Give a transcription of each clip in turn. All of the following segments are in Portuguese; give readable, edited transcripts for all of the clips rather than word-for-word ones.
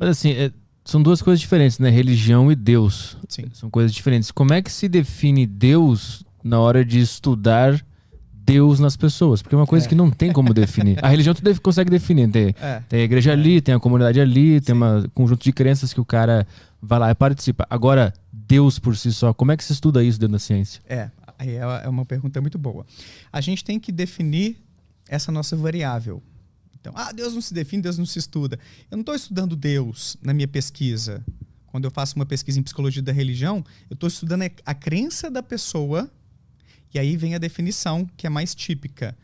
Mas assim, são duas coisas diferentes, né? Religião e Deus. Sim. São coisas diferentes. Como é que se define Deus na hora de estudar Deus nas pessoas? Porque é uma coisa que não tem como definir. A religião tu consegue definir. Tem a igreja ali, tem a comunidade ali, tem um conjunto de crenças que o cara vai lá e participa. Agora, Deus por si só, como é que se estuda isso dentro da ciência? Aí é uma pergunta muito boa. A gente tem que definir essa nossa variável. Então, Deus não se define, Deus não se estuda. Eu não estou estudando Deus na minha pesquisa. Quando eu faço uma pesquisa em psicologia da religião, eu estou estudando a crença da pessoa, e aí vem a definição, que é mais típica.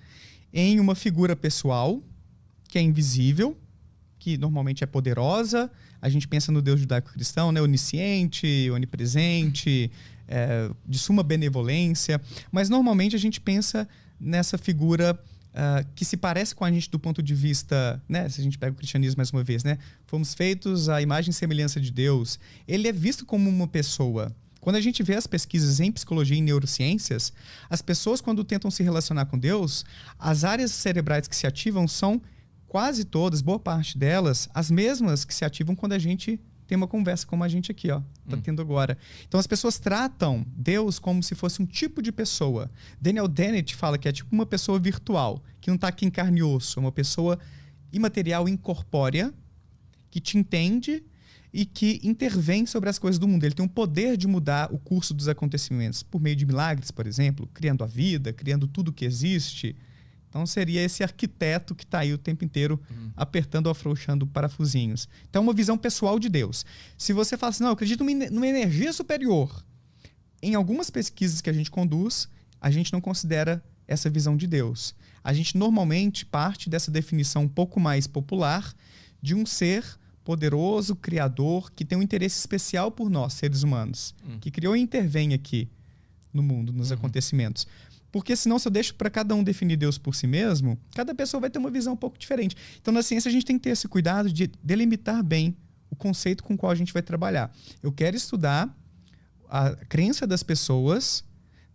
Em uma figura pessoal, que é invisível, que normalmente é poderosa. A gente pensa no Deus judaico-cristão, né? Onisciente, onipresente, de suma benevolência. Mas normalmente a gente pensa nessa figura que se parece com a gente do ponto de vista, né? Se a gente pega o cristianismo mais uma vez, né? Fomos feitos à imagem e semelhança de Deus. Ele é visto como uma pessoa. Quando a gente vê as pesquisas em psicologia e neurociências, as pessoas, quando tentam se relacionar com Deus, as áreas cerebrais que se ativam são quase todas, boa parte delas, as mesmas que se ativam quando a gente tem uma conversa como a gente aqui, tá tendo agora. Então as pessoas tratam Deus como se fosse um tipo de pessoa. Daniel Dennett fala que é tipo uma pessoa virtual, que não está aqui em carne e osso, é uma pessoa imaterial, incorpórea, que te entende e que intervém sobre as coisas do mundo. Ele tem um poder de mudar o curso dos acontecimentos por meio de milagres, por exemplo, criando a vida, criando tudo que existe. Então seria esse arquiteto que está aí o tempo inteiro apertando ou afrouxando parafusinhos. Então é uma visão pessoal de Deus. Se você fala assim, não, eu acredito numa energia superior, em algumas pesquisas que a gente conduz, a gente não considera essa visão de Deus. A gente normalmente parte dessa definição um pouco mais popular de um ser poderoso, criador, que tem um interesse especial por nós, seres humanos, que criou e intervém aqui no mundo, nos acontecimentos. Porque senão, se eu deixo para cada um definir Deus por si mesmo, cada pessoa vai ter uma visão um pouco diferente. Então, na ciência, a gente tem que ter esse cuidado de delimitar bem o conceito com o qual a gente vai trabalhar. Eu quero estudar a crença das pessoas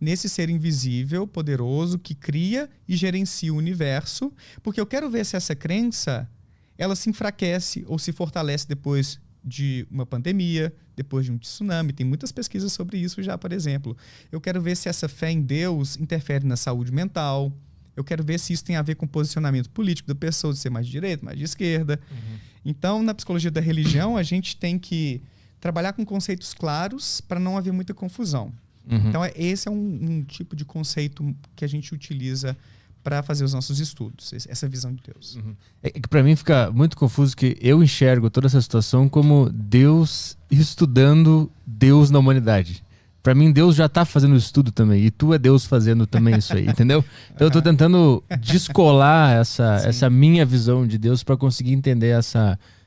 nesse ser invisível, poderoso, que cria e gerencia o universo, porque eu quero ver se essa crença ela se enfraquece ou se fortalece depois de uma pandemia, depois de um tsunami. Tem muitas pesquisas sobre isso já, por exemplo. Eu quero ver se essa fé em Deus interfere na saúde mental. Eu quero ver se isso tem a ver com o posicionamento político da pessoa, de ser mais de direita, mais de esquerda. Então, na psicologia da religião, a gente tem que trabalhar com conceitos claros para não haver muita confusão. Então, esse é um tipo de conceito que a gente utiliza para fazer os nossos estudos, essa visão de Deus. É que para mim fica muito confuso que eu enxergo toda essa situação como Deus estudando Deus na humanidade. Para mim, Deus já tá fazendo o estudo também, e tu é Deus fazendo também isso aí, entendeu? Então eu tô tentando descolar essa minha visão de Deus para conseguir entender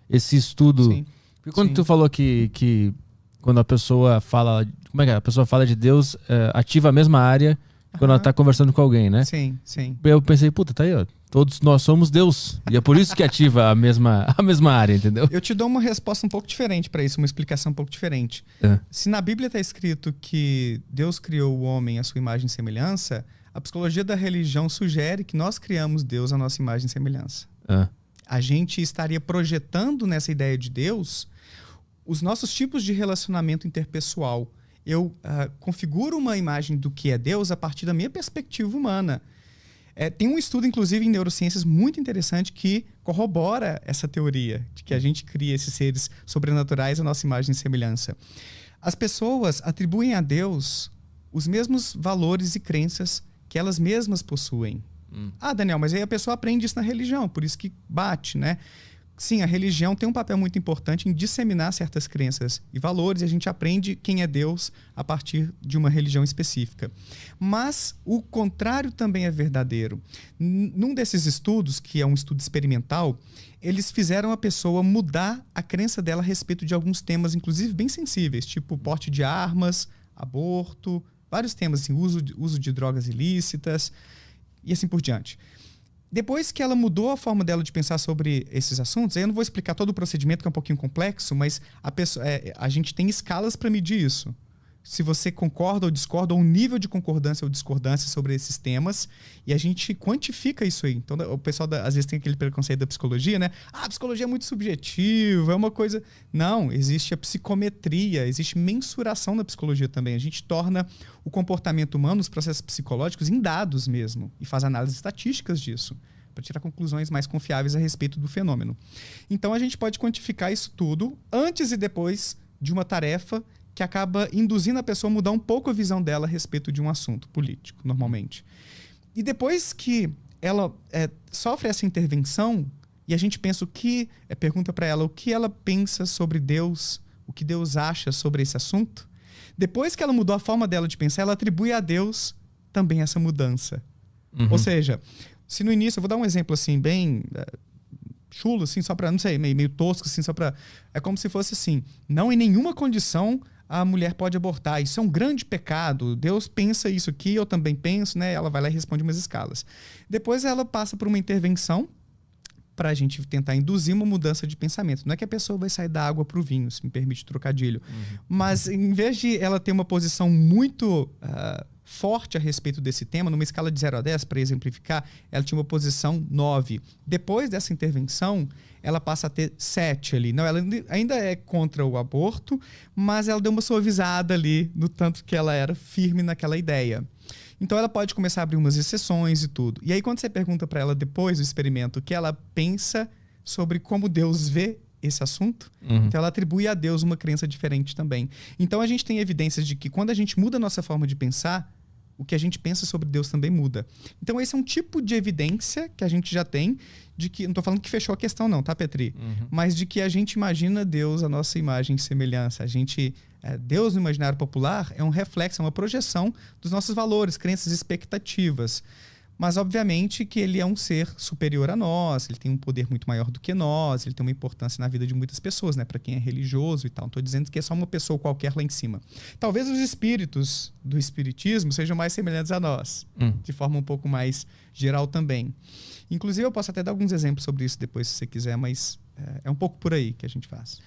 esse estudo. Sim. Porque quando tu falou que quando a pessoa fala, como é que é? A pessoa fala de Deus, ativa a mesma área quando ela tá conversando com alguém, né? Sim, sim. Eu pensei, puta, tá aí, ó. Todos nós somos Deus. E é por isso que ativa a mesma área, entendeu? Eu te dou uma resposta um pouco diferente para isso, uma explicação um pouco diferente. Se na Bíblia está escrito que Deus criou o homem à sua imagem e semelhança, a psicologia da religião sugere que nós criamos Deus à nossa imagem e semelhança. A gente estaria projetando nessa ideia de Deus os nossos tipos de relacionamento interpessoal. Eu configuro uma imagem do que é Deus a partir da minha perspectiva humana. Tem um estudo, inclusive, em neurociências muito interessante que corrobora essa teoria de que a gente cria esses seres sobrenaturais à nossa imagem e semelhança. As pessoas atribuem a Deus os mesmos valores e crenças que elas mesmas possuem. Daniel, mas aí a pessoa aprende isso na religião, por isso que bate, né? Sim, a religião tem um papel muito importante em disseminar certas crenças e valores, e a gente aprende quem é Deus a partir de uma religião específica. Mas o contrário também é verdadeiro. Num desses estudos, que é um estudo experimental, eles fizeram a pessoa mudar a crença dela a respeito de alguns temas, inclusive bem sensíveis, tipo porte de armas, aborto, vários temas, assim, uso de drogas ilícitas e assim por diante. Depois que ela mudou a forma dela de pensar sobre esses assuntos, aí eu não vou explicar todo o procedimento, que é um pouquinho complexo, mas a gente tem escalas para medir isso. se você concorda ou discorda, ou o nível de concordância ou discordância sobre esses temas, e a gente quantifica isso aí. Então, o pessoal às vezes tem aquele preconceito da psicologia, né? A psicologia é muito subjetiva, é uma coisa... Não, existe a psicometria, existe mensuração na psicologia também. A gente torna o comportamento humano, os processos psicológicos, em dados mesmo, e faz análises estatísticas disso, para tirar conclusões mais confiáveis a respeito do fenômeno. Então, a gente pode quantificar isso tudo antes e depois de uma tarefa que acaba induzindo a pessoa a mudar um pouco a visão dela a respeito de um assunto político, normalmente. E depois que ela sofre essa intervenção, e a gente pensa pergunta para ela o que ela pensa sobre Deus, o que Deus acha sobre esse assunto, depois que ela mudou a forma dela de pensar, ela atribui a Deus também essa mudança. Uhum. Ou seja, se no início, eu vou dar um exemplo assim, bem... chulo, assim, só para, não sei, meio tosco, assim, só para... É como se fosse assim, não em nenhuma condição a mulher pode abortar, isso é um grande pecado, Deus pensa isso aqui, eu também penso, né? Ela vai lá e responde umas escalas. Depois ela passa por uma intervenção para a gente tentar induzir uma mudança de pensamento. Não é que a pessoa vai sair da água para o vinho, se me permite o trocadilho. Uhum. Mas em vez de ela ter uma posição muito... forte a respeito desse tema, numa escala de 0 a 10, para exemplificar, ela tinha uma posição 9. Depois dessa intervenção, ela passa a ter 7 ali. Não, ela ainda é contra o aborto, mas ela deu uma suavizada ali, no tanto que ela era firme naquela ideia. Então ela pode começar a abrir umas exceções e tudo. E aí quando você pergunta para ela depois do experimento o que ela pensa sobre como Deus vê esse assunto, então ela atribui a Deus uma crença diferente também. Então a gente tem evidências de que quando a gente muda a nossa forma de pensar, o que a gente pensa sobre Deus também muda. Então esse é um tipo de evidência que a gente já tem de que, não estou falando que fechou a questão não, tá, Petri? Mas de que a gente imagina Deus a nossa imagem e semelhança. Deus no imaginário popular é um reflexo, é uma projeção dos nossos valores, crenças e expectativas. Mas, obviamente, que ele é um ser superior a nós, ele tem um poder muito maior do que nós, ele tem uma importância na vida de muitas pessoas, né? Para quem é religioso e tal. Não estou dizendo que é só uma pessoa qualquer lá em cima. Talvez os espíritos do espiritismo sejam mais semelhantes a nós, de forma um pouco mais geral também. Inclusive, eu posso até dar alguns exemplos sobre isso depois, se você quiser, mas é um pouco por aí que a gente faz.